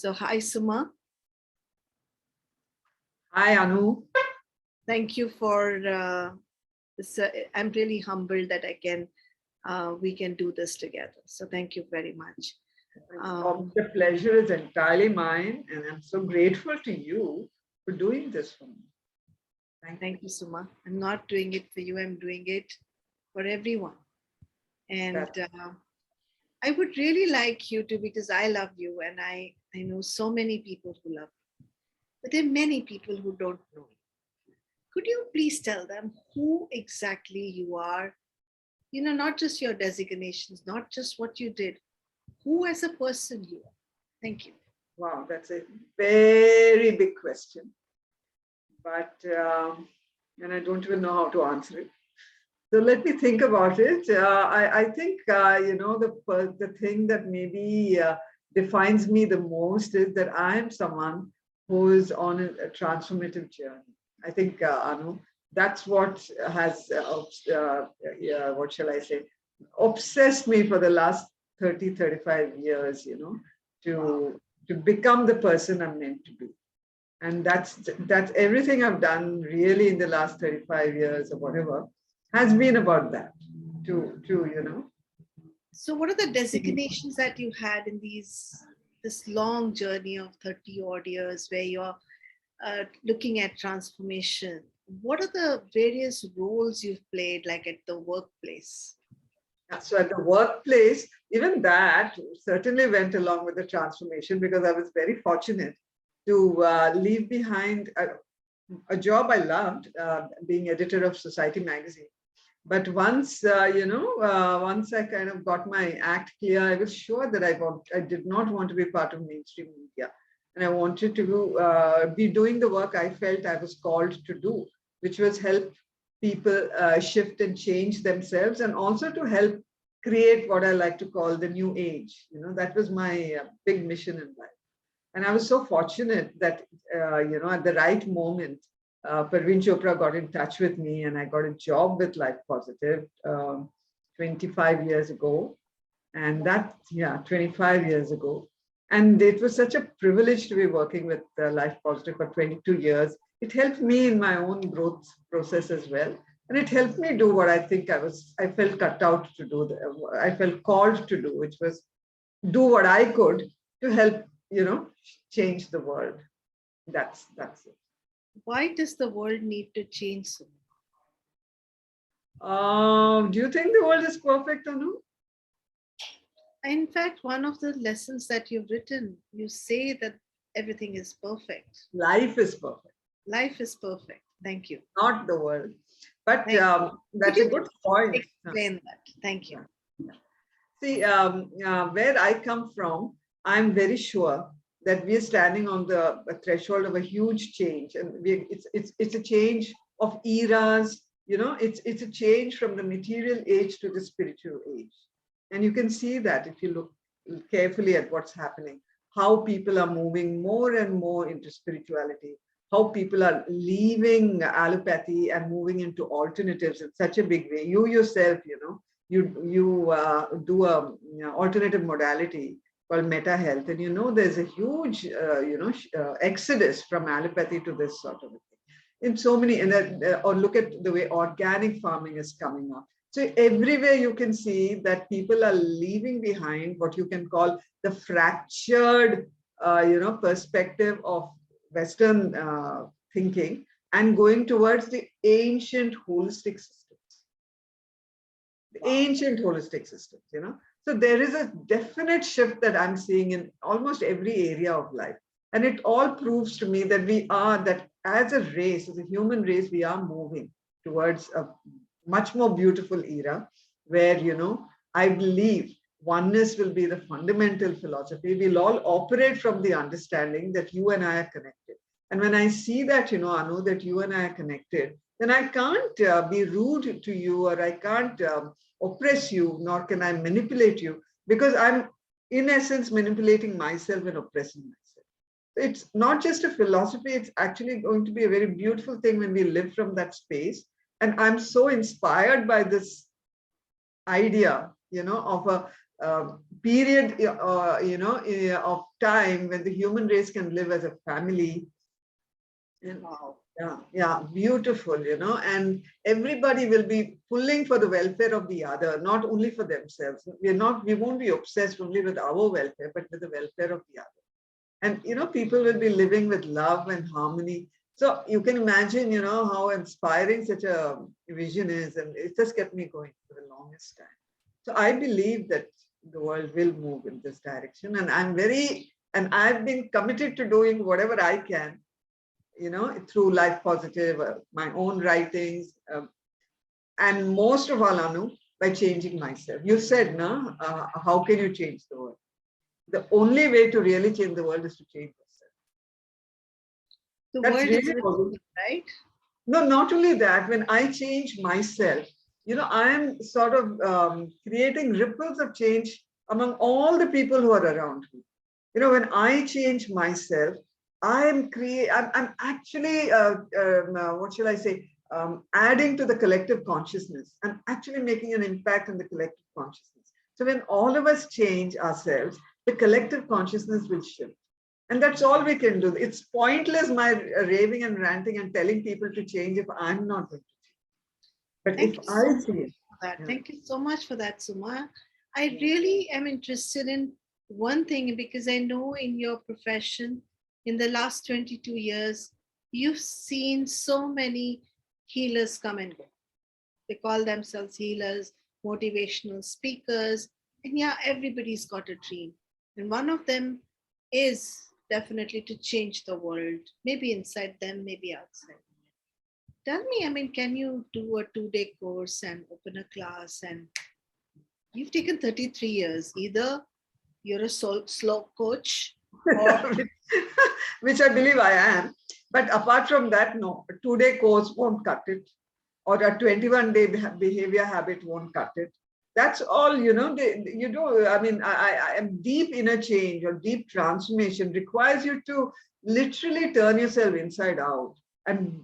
So hi, Suma. Hi, Anu. Thank you for this. I'm really humbled that we can do this together. So thank you very much. The pleasure is entirely mine, and I'm so grateful to you for doing this for me. Thank you, Suma. I'm not doing it for you. I'm doing it for everyone. And I would really like you to, because I love you and I know so many people who love you, but there are many people who don't know you. Could you please tell them who exactly you are? You know, not just your designations, not just what you did, who as a person you are. Thank you. Wow, that's a very big question. But, and I don't even know how to answer it. So let me think about it. I think, the thing that maybe defines me the most is that I am someone who is on a transformative journey. I think, Anu, that's what has, what shall I say, obsessed me for the last 30, 35 years, to become the person I'm meant to be. And that's everything I've done really in the last 35 years or whatever has been about that, So what are the designations that you had in this long journey of 30 odd years where you're looking at transformation? What are the various roles you've played, like at the workplace? So at the workplace, even that certainly went along with the transformation, because I was very fortunate to leave behind a job I loved, being editor of Society magazine. But once, once I kind of got my act clear, I was sure that I did not want to be part of mainstream media. And I wanted to be doing the work I felt I was called to do, which was help people shift and change themselves, and also to help create what I like to call the new age. That was my big mission in life. And I was so fortunate that, at the right moment, Parveen Chopra got in touch with me, and I got a job with Life Positive 25 years ago. And 25 years ago. And it was such a privilege to be working with Life Positive for 22 years. It helped me in my own growth process as well. And it helped me do what I think I felt cut out to do. I felt called to do, which was do what I could to help, change the world. That's it. Why does the world need to change so much? Do you think the world is perfect, Anu? In fact, one of the lessons that you've written, you say that everything is perfect. Life is perfect. Life is perfect. Thank you. Not the world. But that's a good point. Explain that. Thank you. See, where I come from, I'm very sure that we are standing on the threshold of a huge change, and it's a change of eras. It's a change from the material age to the spiritual age, and you can see that if you look carefully at what's happening, how people are moving more and more into spirituality, how people are leaving allopathy and moving into alternatives in such a big way. You yourself, you do a alternative modality called meta health, and there's a huge exodus from allopathy to this sort of a thing in so many, or look at the way organic farming is coming up. So everywhere you can see that people are leaving behind what you can call the fractured perspective of Western thinking, and going towards the ancient holistic systems. The ancient holistic systems, So there is a definite shift that I'm seeing in almost every area of life. And it all proves to me that as a race, as a human race, we are moving towards a much more beautiful era where, I believe oneness will be the fundamental philosophy. We'll all operate from the understanding that you and I are connected. And when I see that, Anu, that you and I are connected, then I can't be rude to you, or I can't oppress you, nor can I manipulate you, because I'm in essence manipulating myself and oppressing myself. It's not just a philosophy, it's actually going to be a very beautiful thing when we live from that space. And I'm so inspired by this idea, of a period, of time when the human race can live as a family. And Wow. yeah, beautiful, and everybody will be pulling for the welfare of the other, not only for themselves. We won't be obsessed only with our welfare, but with the welfare of the other. And, people will be living with love and harmony. So you can imagine, how inspiring such a vision is. And it just kept me going for the longest time. So I believe that the world will move in this direction. And I've been committed to doing whatever I can, through Life Positive, my own writings, and most of all, Anu, by changing myself. You said, no, how can you change the world? The only way to really change the world is to change yourself. The That's world is really with possible. you, right? No, not only that, when I change myself, I am sort of creating ripples of change among all the people who are around me. When I change myself, I'm actually, what shall I say, adding to the collective consciousness. I'm actually making an impact on the collective consciousness. So when all of us change ourselves, the collective consciousness will shift. And that's all we can do. It's pointless my raving and ranting and telling people to change if I'm not going to change. But Thank if you I so much change, for that. yeah, Thank you so much for that, Suma. I really am interested in one thing because I know in your profession, in the last 22 years, you've seen so many healers come and go. They call themselves healers, motivational speakers, and yeah, everybody's got a dream. And one of them is definitely to change the world, maybe inside them, maybe outside. Tell me, I mean, can you do a 2-day course and open a class? And you've taken 33 years. Either you're a slow coach or which I believe I am. But apart from that, no, a 2-day course won't cut it, or a 21-day behavior habit won't cut it. That's all, you do. I mean, I am deep inner change or deep transformation requires you to literally turn yourself inside out and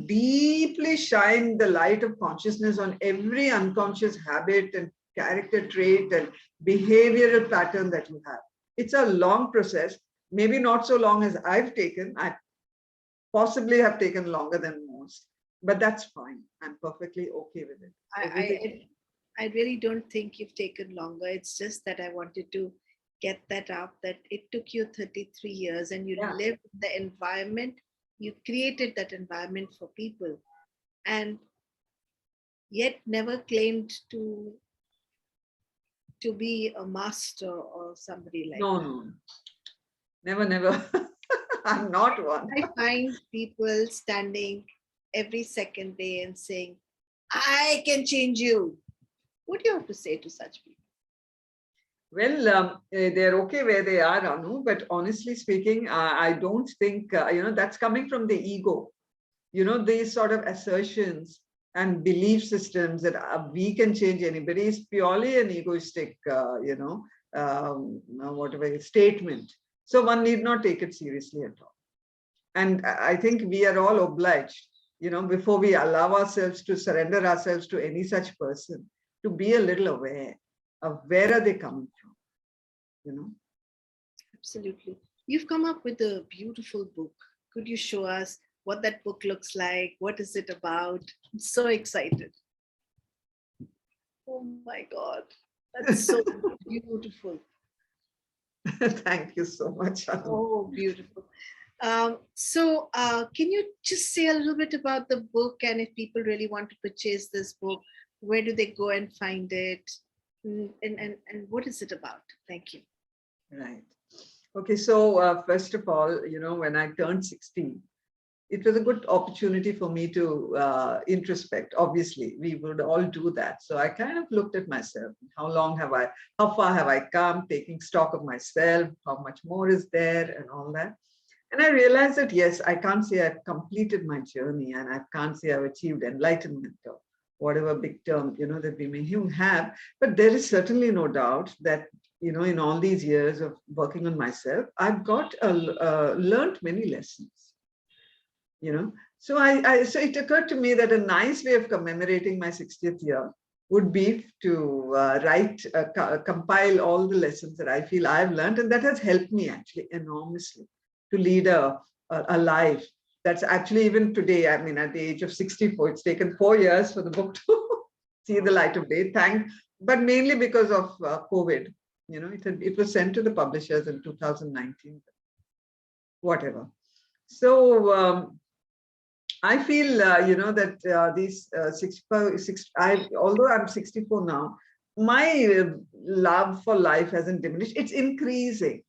deeply shine the light of consciousness on every unconscious habit and character trait and behavioral pattern that you have. It's a long process, maybe not so long as I've taken. I possibly have taken longer than most, but that's fine. I'm perfectly okay with it. I really don't think you've taken longer. It's just that I wanted to get that up, that it took you 33 years and you Yeah. lived the environment, you created that environment for people, and yet never claimed to be a master or somebody like that. No, never. I'm not one. I find people standing every second day and saying, I can change you. What do you have to say to such people? Well, they're okay where they are, Anu, but honestly speaking, I don't think, that's coming from the ego. These sort of assertions and belief systems that we can change anybody is purely an egoistic, whatever statement. So one need not take it seriously at all. And I think we are all obliged, before we allow ourselves to surrender ourselves to any such person, to be a little aware of where are they coming from, Absolutely. You've come up with a beautiful book. Could you show us what that book looks like? What is it about? I'm so excited. Oh my God. That's so beautiful. Thank you so much, Anu. Oh, beautiful. Can you just say a little bit about the book, and if people really want to purchase this book, where do they go and find it? And what is it about? Thank you. Right. Okay, so first of all, when I turned 60, it was a good opportunity for me to introspect. Obviously, we would all do that. So I kind of looked at myself. How far have I come, taking stock of myself, how much more is there and all that. And I realized that, yes, I can't say I've completed my journey and I can't say I've achieved enlightenment or whatever big term, that we may have. But there is certainly no doubt that, in all these years of working on myself, I've learned many lessons, So so it occurred to me that a nice way of commemorating my 60th year would be to compile all the lessons that I feel I've learned, and that has helped me actually enormously to lead a life that's actually, even today, I mean, at the age of 64, it's taken 4 years for the book to see the light of day. But mainly because of COVID. You know, it was sent to the publishers in 2019, whatever. So I feel, that these 65, although I'm 64 now, my love for life hasn't diminished. It's increasing,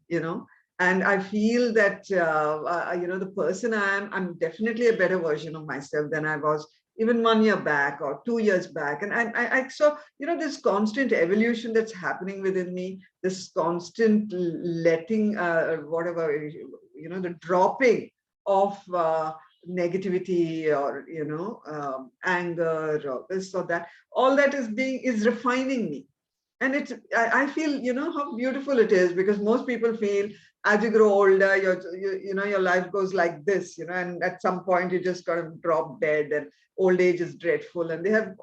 and I feel that, the person I am, I'm definitely a better version of myself than I was even 1 year back or 2 years back. And I saw, this constant evolution that's happening within me, this constant letting, the dropping of negativity or, anger or this or that, all that is refining me. And I feel, how beautiful it is, because most people feel as you grow older, your life goes like this, and at some point you just kind of drop dead, and old age is dreadful. And they have,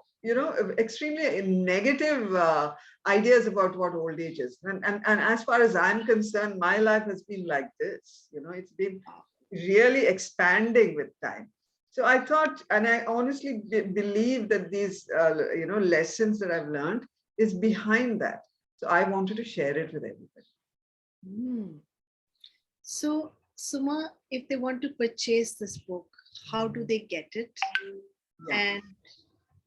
extremely negative ideas about what old age is. And as far as I'm concerned, my life has been like this, it's been really expanding with time. So I thought, and I honestly believe that these, lessons that I've learned is behind that. So I wanted to share it with everybody. Mm. So, Suma, if they want to purchase this book, how do they get it? Yeah. And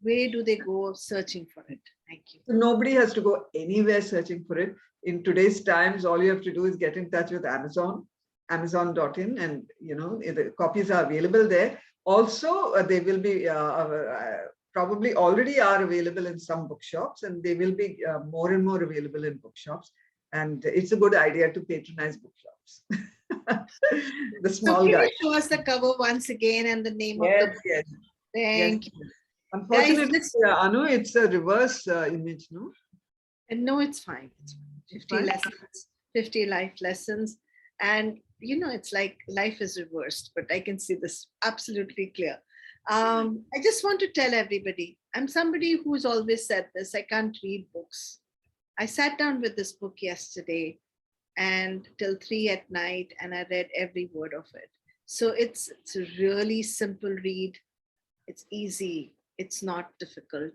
where do they go searching for it? Thank you. So nobody has to go anywhere searching for it. In today's times, all you have to do is get in touch with Amazon.in, and the copies are available there. Also, they will be probably already are available in some bookshops, and they will be more and more available in bookshops. And it's a good idea to patronize bookshops. The small so guy. can you show us the cover once again and the name of the book? Yes. Thank you. Unfortunately, Guys, Anu, it's a reverse image, no? No, it's fine. It's 50 fine? lessons, 50 life lessons. And, it's like life is reversed, but I can see this absolutely clear. I just want to tell everybody, I'm somebody who's always said this, I can't read books. I sat down with this book yesterday and till 3 at night, and I read every word of it. So it's a really simple read. It's easy. It's not difficult.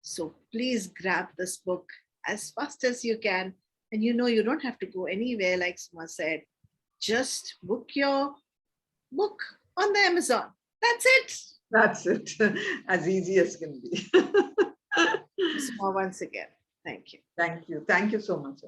So please grab this book as fast as you can. And you don't have to go anywhere, like Suma said. Just book your book on the Amazon. That's it. That's it. As easy as can be. Suma, once again, thank you. Thank you. Thank you so much.